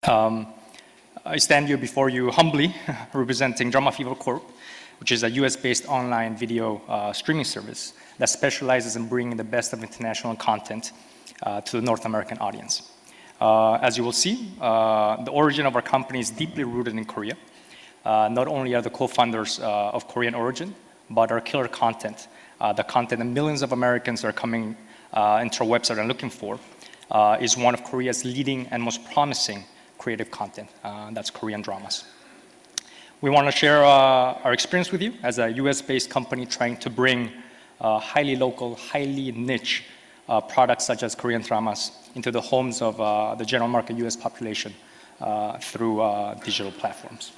I stand here before you humbly representing Drama Fever Corp, which is a US-based online video streaming service that specializes in bringing the best of international content to the North American audience. As you will see, the origin of our company is deeply rooted in Korea. Not only are the co-founders of Korean origin, but our killer content, the content that millions of Americans are coming into our website and looking for, is one of Korea's leading and most promising creative content. That's Korean dramas. We want to share our experience with you as a US-based company trying to bring highly local, highly niche products such as Korean dramas into the homes of the general market US population through digital platforms.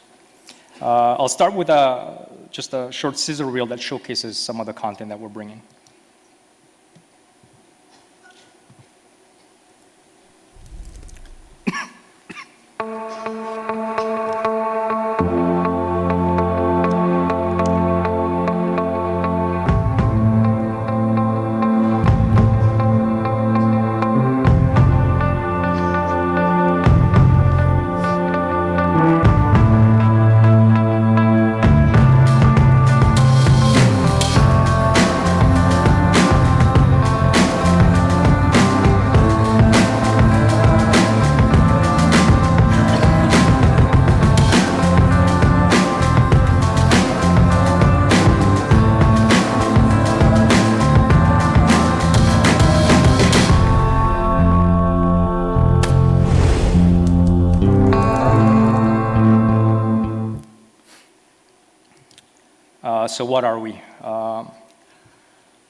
I'll start with just a short scissor reel that showcases some of the content that we're bringing. So what are we?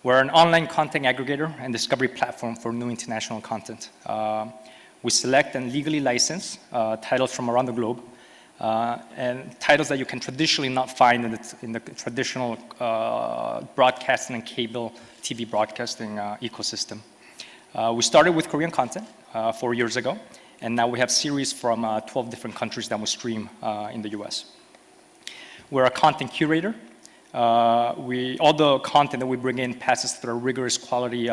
We're an online content aggregator and discovery platform for new international content. We select and legally license titles from around the globe, and titles that you can traditionally not find in the traditional broadcasting and cable TV broadcasting ecosystem. We started with Korean content 4 years ago, and now we have series from 12 different countries that we stream in the US. We're a content curator. All the content that we bring in passes through a rigorous quality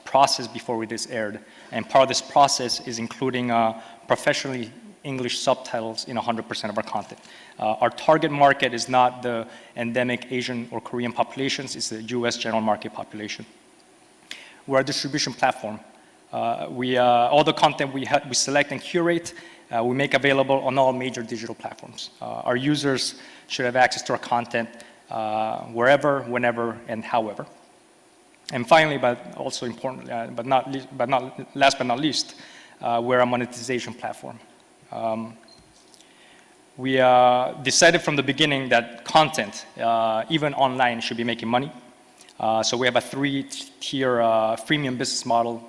process before it is aired. And part of this process is including professionally English subtitles in 100% of our content. Our target market is not the endemic Asian or Korean populations, it's the US general market population. We're a distribution platform. All the content we select and curate, we make available on all major digital platforms. Our users should have access to our content wherever, whenever, and however. And finally, but also importantly, last but not least, we're a monetization platform. We decided from the beginning that content, even online, should be making money. So we have a 3-tier freemium business model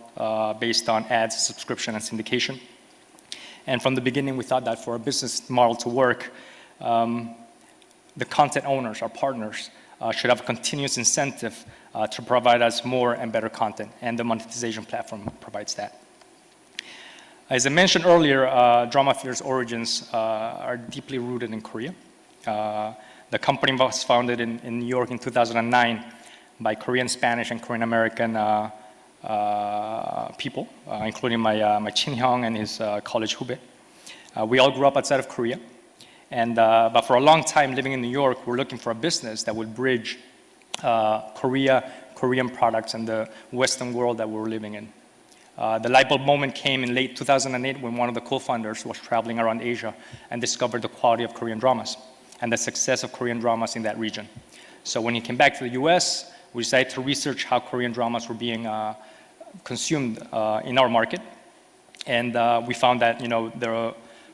based on ads, subscription, and syndication. And from the beginning, we thought that for a business model to work, the content owners, our partners, should have a continuous incentive to provide us more and better content, and the monetization platform provides that. As I mentioned earlier, Drama Fever's origins are deeply rooted in Korea. The company was founded in New York in 2009 by Korean, Spanish, and Korean American people, including my Chin-hyung and his college hube. We all grew up outside of Korea. But for a long time living in New York, we're looking for a business that would bridge Korean products, and the Western world that we're living in. The light bulb moment came in late 2008 when one of the co-founders was traveling around Asia and discovered the quality of Korean dramas and the success of Korean dramas in that region. So when he came back to the US, we decided to research how Korean dramas were being consumed in our market. And we found that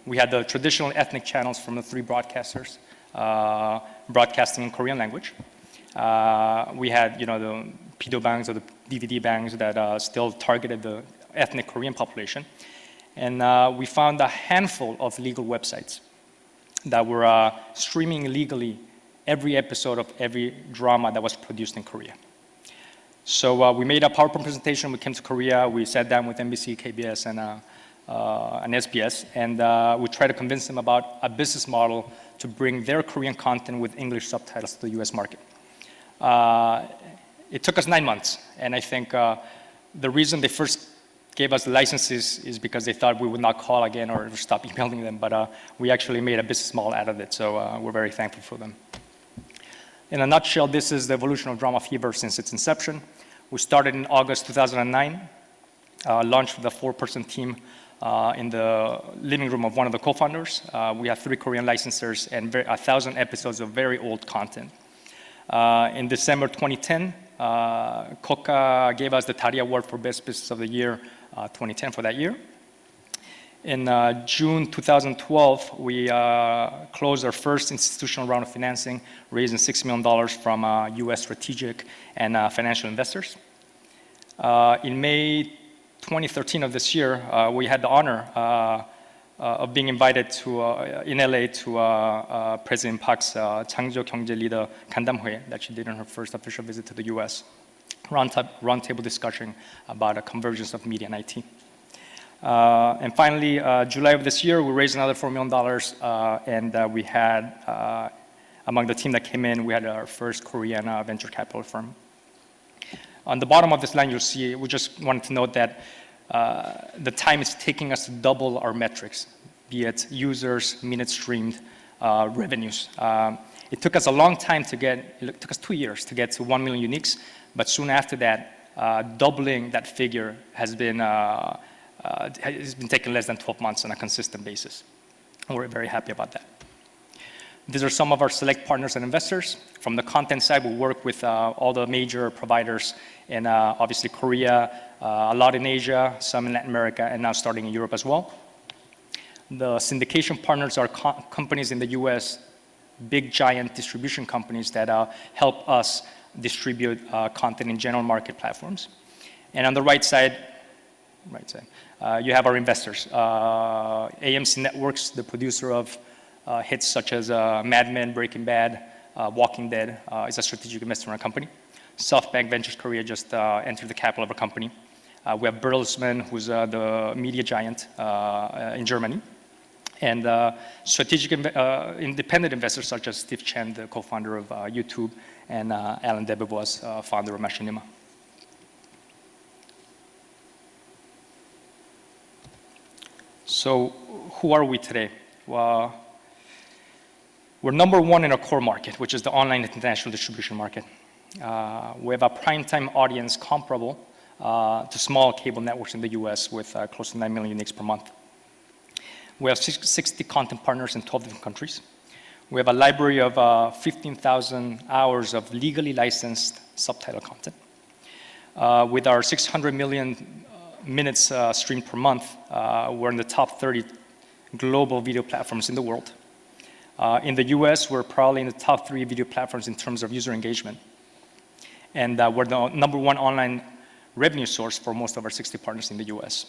we had the traditional ethnic channels from the 3 broadcasters broadcasting in Korean language. We had, the video bangs or the DVD bangs that still targeted the ethnic Korean population. And we found a handful of legal websites that were streaming legally every episode of every drama that was produced in Korea. So we made a PowerPoint presentation. We came to Korea. We sat down with NBC, KBS, and SBS, and we tried to convince them about a business model to bring their Korean content with English subtitles to the US market. It took us 9 months, and I think the reason they first gave us the licenses is because they thought we would not call again or stop emailing them, but we actually made a business model out of it, so we're very thankful for them. In a nutshell, this is the evolution of Drama Fever since its inception. We started in August 2009, launched with a 4-person team in the living room of one of the co-founders. We have 3 Korean licensors and 1,000 episodes of very old content. In December 2010, Koka gave us the Tari Award for Best Business of the Year 2010 for that year. In June 2012, we closed our first institutional round of financing, raising $6 million from US strategic and financial investors. In May 2013 of this year, we had the honor of being invited to, in LA to President Park's 장저 경제 leader 간담회 that she did on her first official visit to the US, roundtable discussion about a convergence of media and IT. And finally, July of this year, we raised another $4 million, and we had, among the team that came in, we had our first Korean venture capital firm. On the bottom of this line, you'll see, we just wanted to note that the time it's taking us to double our metrics, be it users, minutes streamed, revenues. It took us a long time to get, it took us 2 years to get to 1 million uniques, but soon after that, doubling that figure has been taking less than 12 months on a consistent basis. And we're very happy about that. These are some of our select partners and investors. From the content side, we work with all the major providers in obviously Korea, a lot in Asia, some in Latin America, and now starting in Europe as well. The syndication partners are companies in the US, big giant distribution companies that help us distribute content in general market platforms. And on the right side, you have our investors. AMC Networks, the producer of hits such as Mad Men, Breaking Bad, Walking Dead, is a strategic investor in our company. SoftBank Ventures Korea just entered the capital of our company. We have Bertelsmann, who's the media giant in Germany. And strategic independent investors such as Steve Chen, the co-founder of YouTube, and Alan Debevoise, founder of Machinima. So who are we today? Well, we're number one in our core market, which is the online international distribution market. We have a primetime audience comparable to small cable networks in the US with close to 9 million uniques per month. We have 60 content partners in 12 different countries. We have a library of 15,000 hours of legally licensed subtitle content. With our 600 million minutes streamed per month, we're in the top 30 global video platforms in the world. In the US, we're probably in the top 3 video platforms in terms of user engagement. And we're the number 1 online revenue source for most of our 60 partners in the US.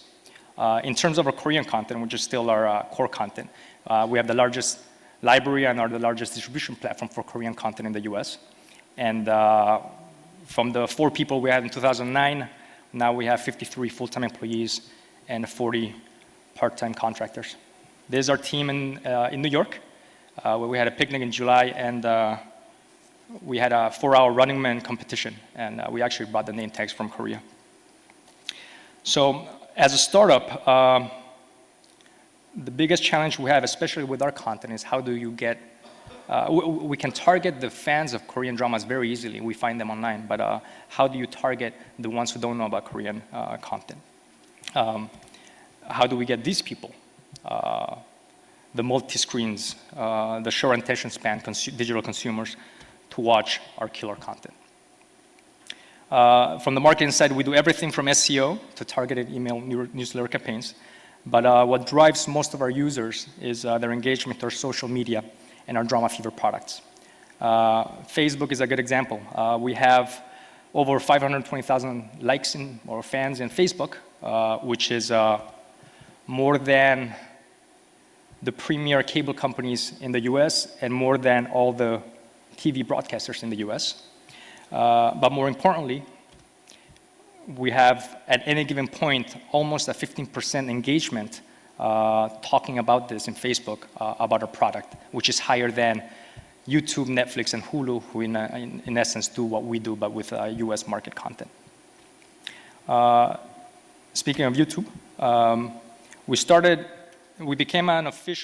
In terms of our Korean content, which is still our core content, we have the largest library and are the largest distribution platform for Korean content in the US. And from the 4 people we had in 2009, now we have 53 full-time employees and 40 part-time contractors. There's our team in New York, where we had a picnic in July, and we had a 4-hour Running Man competition, and we actually brought the name tags from Korea. So as a startup, the biggest challenge we have, especially with our content, is how do you get, we can target the fans of Korean dramas very easily. We find them online, but how do you target the ones who don't know about Korean content? How do we get these people, the multi-screens, the short attention span digital consumers, to watch our killer content? From the marketing side, we do everything from SEO to targeted email newsletter campaigns. But what drives most of our users is their engagement with our social media and our Drama Fever products. Facebook is a good example. We have over 520,000 likes or fans in Facebook, which is more than the premier cable companies in the US and more than all the TV broadcasters in the US. But more importantly, we have at any given point almost a 15% engagement talking about this in Facebook about our product, which is higher than YouTube, Netflix, and Hulu, who in essence do what we do but with US market content. Speaking of YouTube, we became an official